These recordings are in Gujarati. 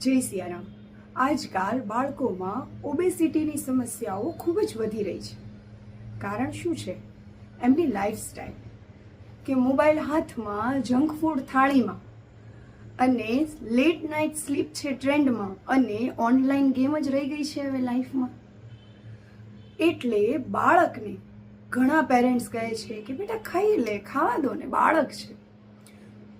જય સિયારામ. આજકાલ બાળકોમાં ઓબેસિટીની સમસ્યાઓ ખૂબ જ વધી રહી છે. કારણ શું છે? એમની લાઈફસ્ટાઈલ કે મોબાઈલ હાથમાં, જંક ફૂડ થાળીમાં અને લેટ નાઇટ સ્લીપ છે ટ્રેન્ડમાં અને ઓનલાઈન ગેમ જ રહી ગઈ છે હવે લાઈફમાં. એટલે બાળકને ઘણા પેરેન્ટ્સ કહે છે કે બેટા ખાઈ લે, ખાવા દો ને, બાળક છે.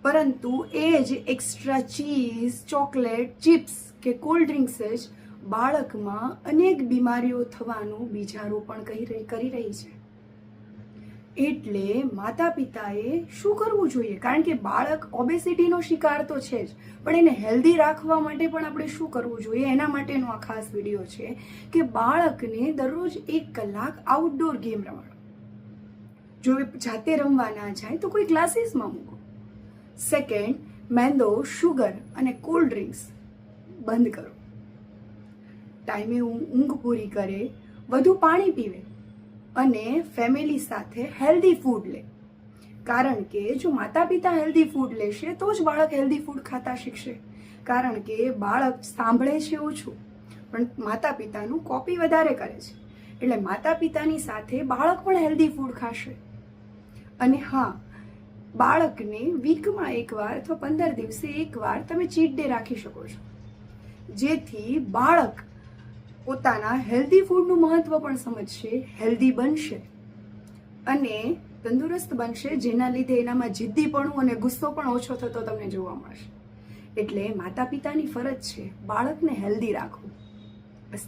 પરંતુ એ જ એક્સ્ટ્રા ચીઝ, ચોકલેટ, ચિપ્સ કે કોલ્ડ ડ્રિંક્સ જ બાળકમાં અનેક બીમારીઓ થવાનું બીજારોપણ કરી રહી છે. એટલે માતા પિતાએ શું કરવું જોઈએ? કારણ કે બાળક ઓબેસિટીનો શિકાર તો છે જ, પણ એને હેલ્ધી રાખવા માટે પણ આપણે શું કરવું જોઈએ એના માટેનો આ ખાસ વિડીયો છે કે બાળકને દરરોજ 1 કલાક આઉટડોર ગેમ રમાડો. જો એ જાતે રમવા ના જાય તો કોઈ ક્લાસીસમાં મૂકો. સેકન્ડ, મેંદો, શુગર અને કોલ્ડ ડ્રિંક્સ બંધ કરો. ટાઈમે ઊંઘ પૂરી કરે, વધુ પાણી પીવે અને ફેમિલી સાથે હેલ્ધી ફૂડ લે. કારણ કે જો માતા પિતા હેલ્ધી ફૂડ લેશે તો જ બાળક હેલ્ધી ફૂડ ખાતા શીખશે. કારણ કે બાળક સાંભળે છે ઓછું પણ માતા પિતાનું કોપી વધારે કરે છે. એટલે માતા પિતાની સાથે બાળક પણ હેલ્ધી ફૂડ ખાશે. અને હા, બાળકને વીકમાં એકવાર અથવા 15 દિવસે એકવાર તમે ચીટ ડે રાખી શકો છો, જેથી બાળક પોતાના હેલ્ધી ફૂડનું મહત્વ પણ સમજશે, હેલ્ધી બનશે અને તંદુરસ્ત બનશે, જેના લીધે એનામાં જિદ્દીપણું અને ગુસ્સો પણ ઓછો થતો તમને જોવા મળશે. એટલે માતા પિતાની ફરજ છે બાળકને હેલ્ધી રાખવું. બસ.